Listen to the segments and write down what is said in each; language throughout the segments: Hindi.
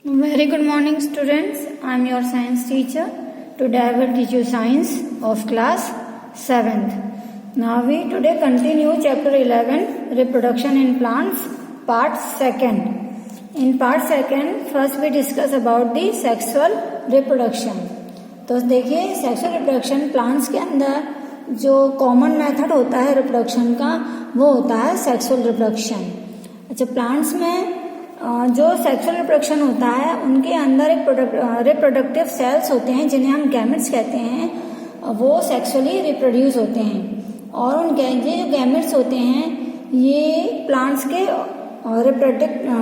Very good morning students. I am your science teacher. Today I will teach you science of class 7th. Now we today continue chapter 11 reproduction in plants part 2nd. In part 2nd first we discuss about the sexual reproduction. तो देखिए sexual reproduction plants के अंदर जो common method होता है reproduction का वो होता है sexual reproduction. अच्छा प्लांट्स में जो सेक्सुअल रिप्रोडक्शन होता है उनके अंदर एक रिप्रोडक्टिव सेल्स होते हैं जिन्हें हम गैमेट्स कहते हैं, वो सेक्सुअली रिप्रोड्यूस होते हैं और उन ये जो गैमेट्स होते हैं ये प्लांट्स के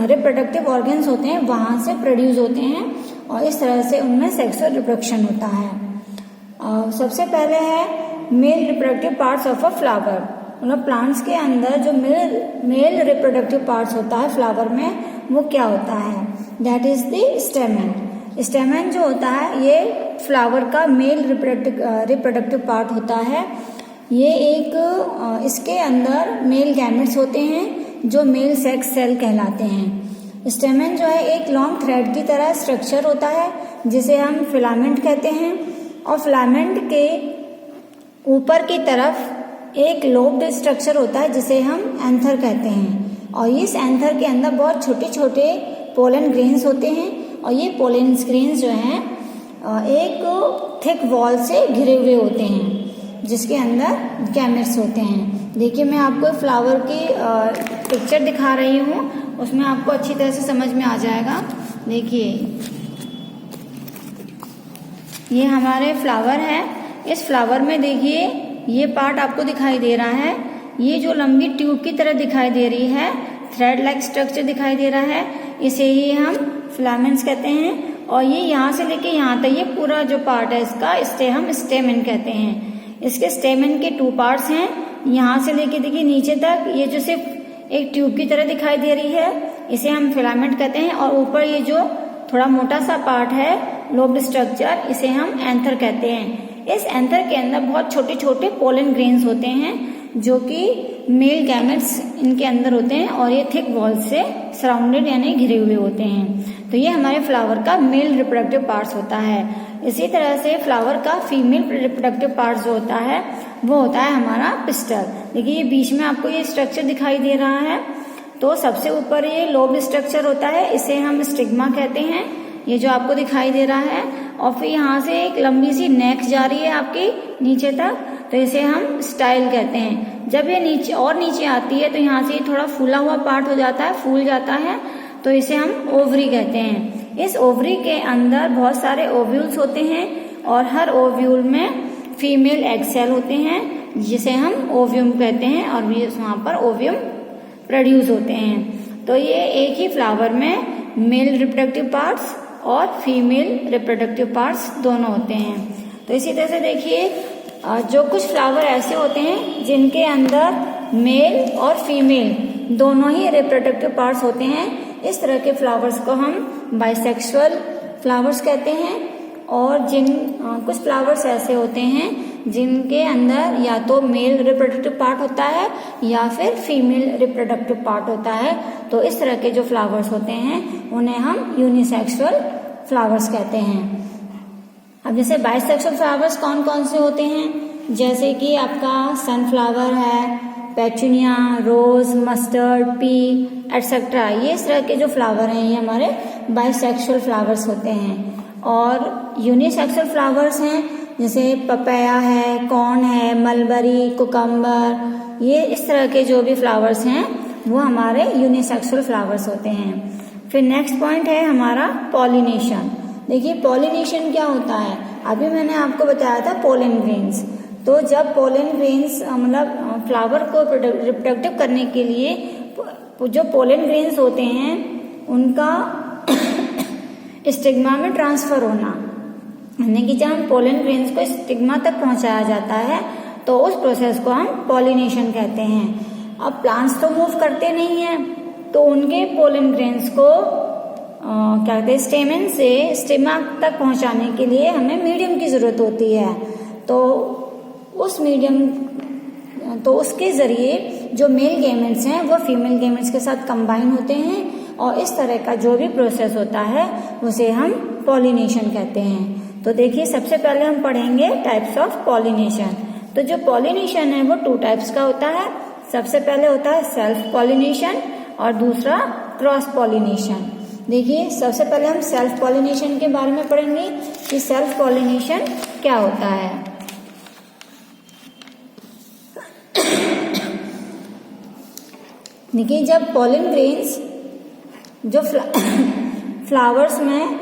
रिप्रोडक्टिव ऑर्गन्स होते हैं वहाँ से प्रोड्यूस होते हैं और इस तरह से उनमें सेक्सुअल रिप्रोडक्शन होता है। सबसे पहले है male reproductive parts of a flower, मतलब प्लांट्स के अंदर जो मेल रिप्रोडक्टिव पार्ट्स होता है फ्लावर में वो क्या होता है, दैट इज द स्टेमन। स्टेमन जो होता है ये फ्लावर का मेल रिप्रोडक्टिव पार्ट होता है। ये एक इसके अंदर मेल गैमेट्स होते हैं जो मेल सेक्स सेल कहलाते हैं। स्टेमन जो है एक लॉन्ग थ्रेड की तरह स्ट्रक्चर होता है जिसे हम फिलामेंट कहते हैं और फिलामेंट के ऊपर की तरफ एक लोब्ड स्ट्रक्चर होता है जिसे हम एंथर कहते हैं और इस एंथर के अंदर बहुत छोटे छोटे पोलन ग्रेन्स होते हैं और ये पोलन ग्रेन्स जो हैं एक थिक वॉल से घिरे हुए होते हैं जिसके अंदर गैमेट्स होते हैं। देखिए मैं आपको फ्लावर की पिक्चर दिखा रही हूँ, उसमें आपको अच्छी तरह से समझ में आ जाएगा। देखिए ये हमारे फ्लावर है, इस फ्लावर में देखिए ये पार्ट आपको दिखाई दे रहा है, ये जो लंबी ट्यूब की तरह दिखाई दे रही है, थ्रेड लाइक स्ट्रक्चर दिखाई दे रहा है, इसे ही हम फिलामेंट्स कहते हैं और ये यहाँ से लेके यहाँ तक ये पूरा जो पार्ट है इसका इसे हम स्टेमन कहते हैं। इसके स्टेमन के 2 पार्ट्स हैं, यहाँ से लेके देखिए नीचे तक ये जो सिर्फ एक ट्यूब की तरह दिखाई दे रही है इसे हम फिलामेंट कहते हैं और ऊपर ये जो थोड़ा मोटा सा पार्ट है लोब्ड स्ट्रक्चर इसे हम एंथर कहते हैं। इस एंथर के अंदर बहुत छोटे छोटे पोलन ग्रेन्स होते हैं जो कि मेल गैमेट्स इनके अंदर होते हैं और ये थिक वॉल से सराउंडेड यानी घिरे हुए होते हैं। तो ये हमारे फ्लावर का मेल रिप्रोडक्टिव पार्ट्स होता है। इसी तरह से फ्लावर का फीमेल रिप्रोडक्टिव पार्ट्स जो होता है वो होता है हमारा पिस्टल। देखिए ये बीच में आपको ये स्ट्रक्चर दिखाई दे रहा है, तो सबसे ऊपर ये लोब स्ट्रक्चर होता है, इसे हम स्टिग्मा कहते हैं, ये जो आपको दिखाई दे रहा है और फिर यहाँ से एक लंबी सी नेक जा रही है आपकी नीचे तक, तो इसे हम स्टाइल कहते हैं। जब ये नीचे और नीचे आती है तो यहाँ से थोड़ा फूला हुआ पार्ट हो जाता है, फूल जाता है, तो इसे हम ओवरी कहते हैं। इस ओवरी के अंदर बहुत सारे ओव्यूल्स होते हैं और हर ओव्यूल में फीमेल एग सेल होते हैं जिसे हम ओव्यूम कहते हैं और वहाँ पर ओव्यूम प्रोड्यूस होते हैं। तो ये एक ही फ्लावर में मेल रिप्रोडक्टिव पार्ट्स और फीमेल रिप्रोडक्टिव पार्ट्स दोनों होते हैं। तो इसी तरह से देखिए जो कुछ फ्लावर ऐसे होते हैं जिनके अंदर मेल और फीमेल दोनों ही रिप्रोडक्टिव पार्ट्स होते हैं, इस तरह के फ्लावर्स को हम बाइसेक्सुअल फ्लावर्स कहते हैं। और कुछ फ्लावर्स ऐसे होते हैं जिनके अंदर या तो मेल रिप्रोडक्टिव पार्ट होता है या फिर फीमेल रिप्रोडक्टिव पार्ट होता है। तो इस तरह के जो फ्लावर्स होते हैं उन्हें हम यूनिसेक्सुअल फ्लावर्स कहते हैं। अब जैसे बाइसेक्सुअल फ्लावर्स कौन कौन से होते हैं, जैसे कि आपका सनफ्लावर है, पेचुनिया, रोज, मस्टर्ड, पी एटसेट्रा, ये इस तरह के जो फ्लावर हैं ये हमारे बाइसेक्सुअल फ्लावर्स होते हैं। और यूनिसेक्सुअल फ्लावर्स हैं जैसे पपाया है, कॉर्न है, मलबरी, कुकम्बर, ये इस तरह के जो भी फ्लावर्स हैं वो हमारे यूनिसेक्सुअल फ्लावर्स होते हैं। फिर नेक्स्ट पॉइंट है हमारा पॉलिनेशन। देखिए पॉलिनेशन क्या होता है, अभी मैंने आपको बताया था पोलन ग्रेन्स। तो जब पोलन ग्रेन्स मतलब फ्लावर को रिप्रोडक्टिव करने के लिए जो पोलन ग्रेन्स होते हैं उनका स्टिग्मा में ट्रांसफर होना, यानी कि जब हम पोलन ग्रेन्स को स्टिग्मा तक पहुंचाया जाता है तो उस प्रोसेस को हम पॉलिनेशन कहते हैं। अब प्लांट्स तो मूव करते नहीं हैं तो उनके पोलन ग्रेन्स को क्या कहते हैं स्टेमन से स्टिग्मा तक पहुंचाने के लिए हमें मीडियम की जरूरत होती है। तो उस मीडियम तो उसके जरिए जो मेल गैमेट्स हैं वो फीमेल गैमेट्स के साथ कंबाइन होते हैं और इस तरह का जो भी प्रोसेस होता है उसे हम पॉलिनेशन कहते हैं। तो देखिए सबसे पहले हम पढ़ेंगे टाइप्स ऑफ पॉलिनेशन। तो जो पॉलिनेशन है वो 2 टाइप्स का होता है। सबसे पहले होता है सेल्फ पॉलिनेशन और दूसरा क्रॉस पॉलिनेशन। देखिए सबसे पहले हम सेल्फ पॉलिनेशन के बारे में पढ़ेंगे कि सेल्फ पॉलिनेशन क्या होता है। देखिए जब पॉलन ग्रेन्स जो फ्लावर्स में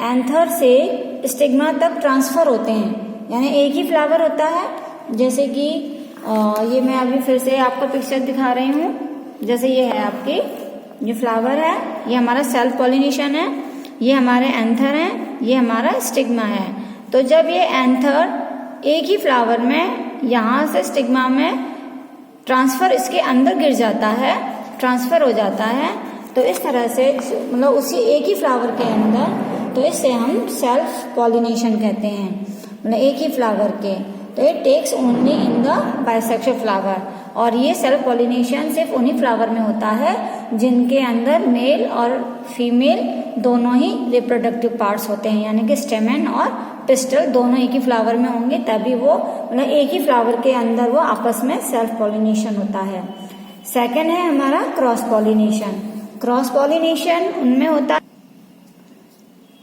एंथर से स्टिग्मा तक ट्रांसफर होते हैं, यानी एक ही फ्लावर होता है, जैसे कि ये मैं अभी फिर से आपको पिक्चर दिखा रही हूँ। जैसे ये है आपकी जो फ्लावर है, ये हमारा सेल्फ पॉलिनेशन है, ये हमारे एंथर हैं, ये हमारा स्टिग्मा है। तो जब ये एंथर एक ही फ्लावर में यहाँ से स्टिग्मा में ट्रांसफर इसके अंदर गिर जाता है, ट्रांसफर हो जाता है, तो इस तरह से मतलब उसी एक ही फ्लावर के अंदर, तो इससे हम सेल्फ पॉलिनेशन कहते हैं, मतलब एक ही फ्लावर के। तो it takes only in the bisexual flower. और ये सेल्फ पॉलिनेशन सिर्फ उन्हीं फ्लावर में होता है जिनके अंदर मेल और फीमेल दोनों ही रिप्रोडक्टिव पार्ट्स होते हैं, यानी कि स्टेमन और पिस्टल दोनों एक ही फ्लावर में होंगे, तभी वो मतलब एक ही फ्लावर के अंदर वो आपस में सेल्फ पॉलिनेशन होता है। सेकेंड है हमारा क्रॉस पॉलिनेशन। क्रॉस पॉलिनेशन उनमें होता है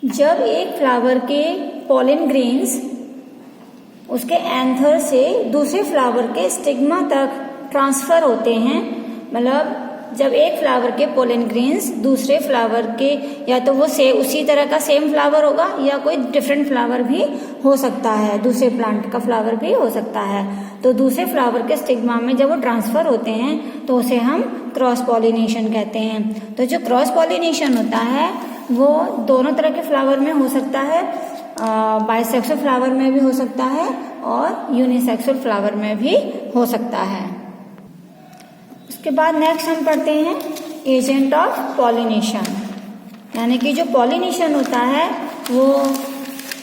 जब एक फ्लावर के पोलन ग्रेन्स उसके एंथर से दूसरे फ्लावर के स्टिग्मा तक ट्रांसफर होते हैं। मतलब जब एक फ्लावर के पोलन ग्रेन्स दूसरे फ्लावर के, या तो वो उसी तरह का सेम फ्लावर होगा या कोई डिफरेंट फ्लावर भी हो सकता है, दूसरे प्लांट का फ्लावर भी हो सकता है। तो दूसरे फ्लावर के स्टिग्मा में जब वो ट्रांसफर होते हैं तो उसे हम क्रॉस पॉलिनेशन कहते हैं। तो जो क्रॉस पॉलिनेशन होता है वो दोनों तरह के फ्लावर में हो सकता है, बाइसेक्सुअल फ्लावर में भी हो सकता है और यूनिसेक्सुअल फ्लावर में भी हो सकता है। उसके बाद नेक्स्ट हम पढ़ते हैं एजेंट ऑफ पॉलिनेशन, यानी कि जो पॉलिनेशन होता है वो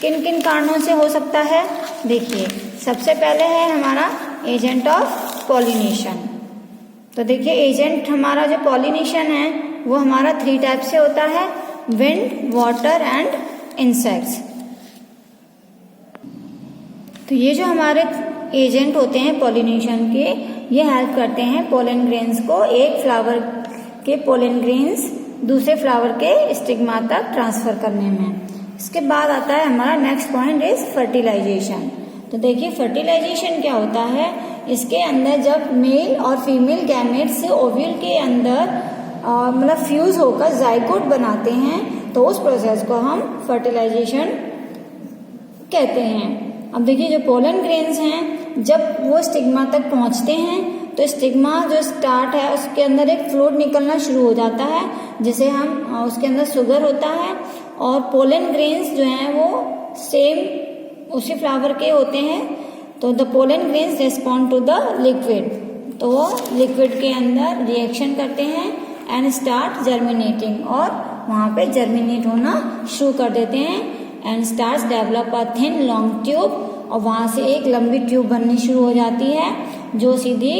किन किन कारणों से हो सकता है। देखिए सबसे पहले है हमारा एजेंट ऑफ पॉलिनेशन। तो देखिए एजेंट हमारा जो पॉलिनेशन है वो हमारा 3 टाइप से होता है, विंड, वाटर एंड इंसेक्ट्स। तो ये जो हमारे एजेंट होते हैं पॉलिनेशन के, ये हेल्प करते हैं पोलन ग्रेन्स को एक फ्लावर के पोलन ग्रेन्स दूसरे फ्लावर के स्टिग्मा तक ट्रांसफर करने में। इसके बाद आता है हमारा नेक्स्ट पॉइंट इज फर्टिलाइजेशन। तो देखिए फर्टिलाइजेशन क्या होता है, इसके अंदर जब मेल और फीमेल गैमेट से ओव्यूल के अंदर मतलब फ्यूज होकर जाइगोट बनाते हैं, तो उस प्रोसेस को हम फर्टिलाइजेशन कहते हैं। अब देखिए जो पोलन ग्रेन्स हैं जब वो स्टिग्मा तक पहुंचते हैं तो स्टिग्मा जो स्टार्ट है उसके अंदर एक फ्लूइड निकलना शुरू हो जाता है, जिसे हम उसके अंदर शुगर होता है, और पोलन ग्रेन्स जो हैं वो सेम उसी फ्लावर के होते हैं। तो the pollen grains respond to the liquid, तो वो लिक्विड के अंदर रिएक्शन करते हैं एंड स्टार्ट जर्मिनेटिंग, और वहाँ पे जर्मिनेट होना शुरू कर देते हैं and starts develop a thin long tube, और वहाँ से एक लंबी ट्यूब बननी शुरू हो जाती है जो सीधी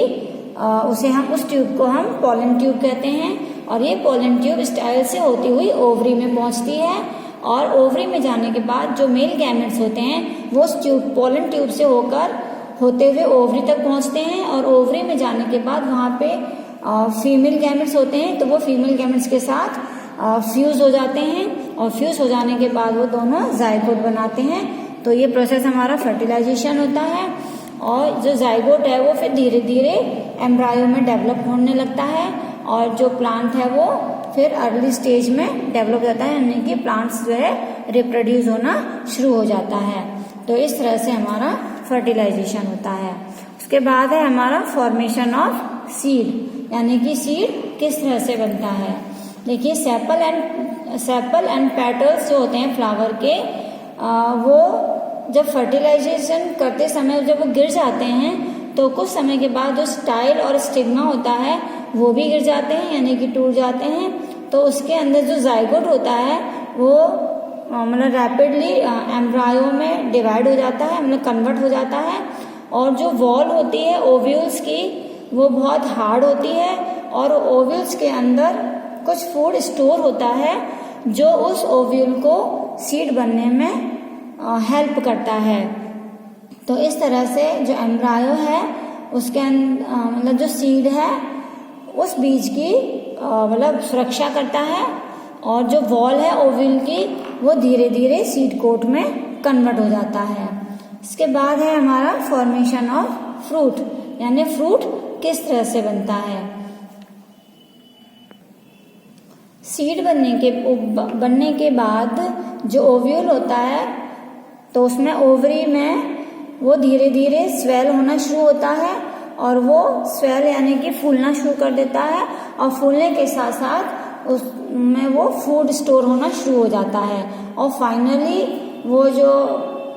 उसे हम उस ट्यूब को हम पोलन ट्यूब कहते हैं। और ये पोलन ट्यूब स्टाइल से होती हुई ओवरी में पहुँचती है, और ओवरी में जाने के बाद जो मेल गैमेट्स होते हैं वो उस ट्यूब पोलन ट्यूब से होते हुए ओवरी तक पहुँचते हैं, और ओवरी में जाने के बाद वहाँ पे फीमेल गैमेट्स होते हैं, तो वो फीमेल गैमेट्स के साथ फ्यूज हो जाते हैं, और फ्यूज हो जाने के बाद वो दोनों जाइगोट बनाते हैं। तो ये प्रोसेस हमारा फर्टिलाइजेशन होता है, और जो जाइगोट है वो फिर धीरे धीरे एम्ब्रायो में डेवलप होने लगता है, और जो प्लांट है वो फिर अर्ली स्टेज में डेवलप हो जाता है, यानी कि प्लांट्स जो है रिप्रोड्यूस होना शुरू हो जाता है। तो इस तरह से हमारा फर्टिलाइजेशन होता है। उसके बाद है हमारा फॉर्मेशन ऑफ सीड, यानी कि सीड किस तरह से बनता है। देखिए सेपल एंड पेटल्स जो होते हैं फ्लावर के, वो जब फर्टिलाइजेशन करते समय जब वो गिर जाते हैं तो कुछ समय के बाद जो स्टाइल और स्टिग्मा होता है वो भी गिर जाते हैं, यानी कि टूट जाते हैं। तो उसके अंदर जो जाइगोट होता है वो मतलब रैपिडली एम्ब्रायो में डिवाइड हो जाता है, मतलब कन्वर्ट हो जाता है, और जो वॉल होती है ओव्यूल्स की वो बहुत हार्ड होती है, और ओव्यूल्स के अंदर कुछ फूड स्टोर होता है जो उस ओव्यूल को सीड बनने में हेल्प करता है। तो इस तरह से जो एम्ब्रायो है उसके मतलब जो सीड है उस बीज की मतलब सुरक्षा करता है, और जो वॉल है ओव्यूल की वो धीरे धीरे सीड कोट में कन्वर्ट हो जाता है। इसके बाद है हमारा फॉर्मेशन ऑफ फ्रूट, यानी फ्रूट किस तरह से बनता है। सीड बनने के बाद जो ओव्यूल होता है तो उसमें ओवरी में वो धीरे धीरे स्वेल होना शुरू होता है, और वो स्वेल यानी कि फूलना शुरू कर देता है, और फूलने के साथ साथ उसमें वो फूड स्टोर होना शुरू हो जाता है, और फाइनली वो जो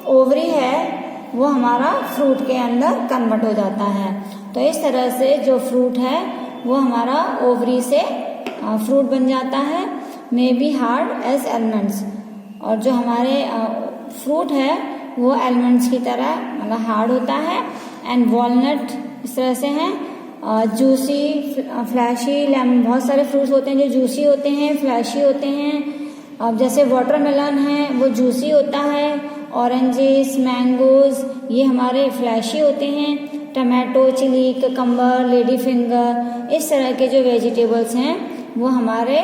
ओवरी है वो हमारा फ्रूट के अंदर कन्वर्ट हो जाता है। तो इस तरह से जो फ्रूट है वो हमारा ओवरी से फ्रूट बन जाता है, may be hard as almonds, और जो हमारे फ्रूट है वो एलमंड्स की तरह मतलब हार्ड होता है। एंड वॉलनट इस तरह से हैं, जूसी, फ्लैशी, बहुत सारे फ्रूट्स होते हैं जो जूसी होते हैं, फ्लैशी होते हैं। अब जैसे वाटरमेलन है वो जूसी होता है, ऑरेंजेस, मैंगोज ये हमारे फ्लैशी होते हैं, tomato, chilli, cucumber, lady finger, इस तरह के जो वेजिटेबल्स हैं वो हमारे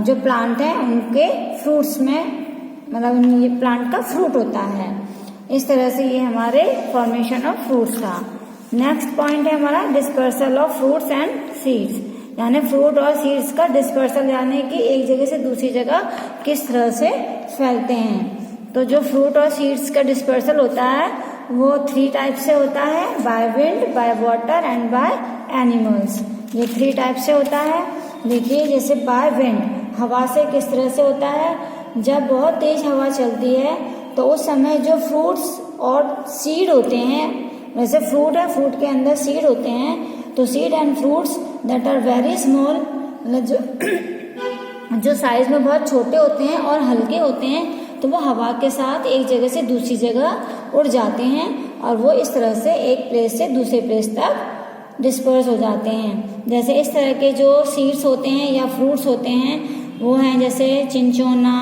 जो प्लांट हैं उनके फ्रूट्स में मतलब ये प्लांट का फ्रूट होता है। इस तरह से ये हमारे फॉर्मेशन ऑफ फ्रूट्स था। नेक्स्ट पॉइंट है हमारा dispersal of fruits and seeds, यानी फ्रूट और सीड्स का डिस्पर्सल, यानी कि एक जगह से दूसरी जगह किस तरह से फैलते हैं। तो जो फ्रूट और सीड्स का डिस्पर्सल होता है वो 3 टाइप से होता है, by wind, by water and by animals. ये 3 टाइप से होता है। देखिए जैसे बाय विंड, हवा से किस तरह से होता है, जब बहुत तेज हवा चलती है तो उस समय जो फ्रूट्स और सीड होते हैं, वैसे फ्रूट है, फ्रूट के अंदर सीड होते हैं, तो seed and fruits that are very small, मतलब जो साइज में बहुत छोटे होते हैं और हल्के होते हैं, तो वो हवा के साथ एक जगह से दूसरी जगह उड़ जाते हैं, और वो इस तरह से एक प्लेस से दूसरे प्लेस तक डिस्पर्स हो जाते हैं। जैसे इस तरह के जो सीड्स होते हैं या फ्रूट्स होते हैं वो हैं जैसे cinchona,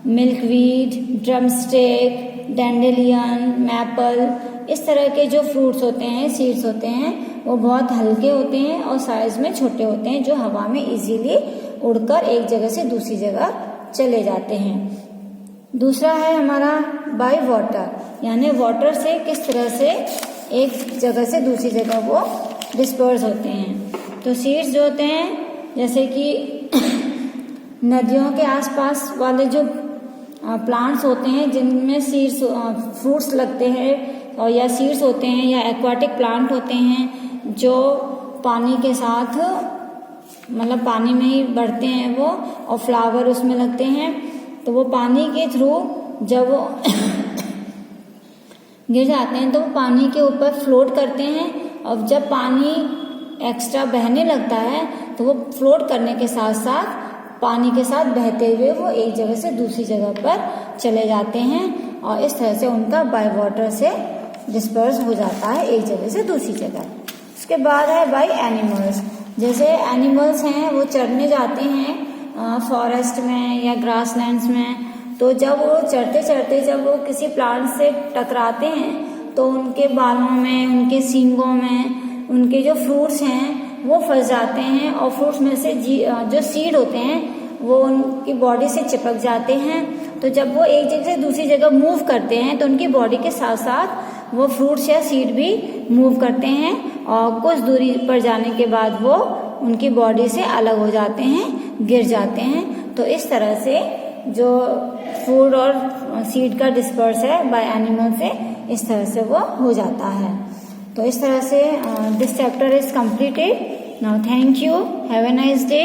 milkweed, drumstick, dandelion, maple, इस तरह के जो फ्रूट्स होते हैं, सीड्स होते हैं, वो बहुत हल्के होते हैं और साइज में छोटे होते हैं, जो हवा में इजीली उड़कर एक जगह से दूसरी जगह चले जाते हैं। दूसरा है हमारा बाय वाटर, यानी वाटर से किस तरह से एक जगह से दूसरी जगह वो डिस्पर्स होते हैं। तो सीड्स जो होते हैं जैसे कि नदियों के आसपास वाले जो प्लांट्स होते हैं जिनमें सीड्स फ्रूट्स लगते हैं, और या सीड्स होते हैं या एक्वाटिक प्लांट होते हैं जो पानी के साथ मतलब पानी में ही बढ़ते हैं वो, और फ्लावर उसमें लगते हैं, तो वो पानी के थ्रू जब वो गिर जाते हैं तो वो पानी के ऊपर फ्लोट करते हैं, और जब पानी एक्स्ट्रा बहने लगता है तो वो फ्लोट करने के साथ साथ पानी के साथ बहते हुए वो एक जगह से दूसरी जगह पर चले जाते हैं, और इस तरह से उनका बाय वाटर से डिस्पर्स हो जाता है एक जगह से दूसरी जगह। उसके बाद है बाय एनिमल्स, जैसे एनिमल्स हैं वो चरने जाते हैं फॉरेस्ट में या ग्रासलैंड्स में, तो जब वो चरते चरते जब वो किसी प्लांट से टकराते हैं तो उनके बालों में, उनके सींगों में उनके जो फ्रूट्स हैं वो फंस जाते हैं, और फ्रूट्स में से जो सीड होते हैं वो उनकी बॉडी से चिपक जाते हैं। तो जब वो एक जगह से दूसरी जगह मूव करते हैं तो उनकी बॉडी के साथ साथ वो फ्रूट्स या सीड भी मूव करते हैं, और कुछ दूरी पर जाने के बाद वो उनकी बॉडी से अलग हो जाते हैं, गिर जाते हैं। तो इस तरह से जो फूड और सीड का डिस्पर्स है बाय एनिमल से, इस तरह से वो हो जाता है। तो इस तरह से this chapter is completed. Now thank you, have a nice day.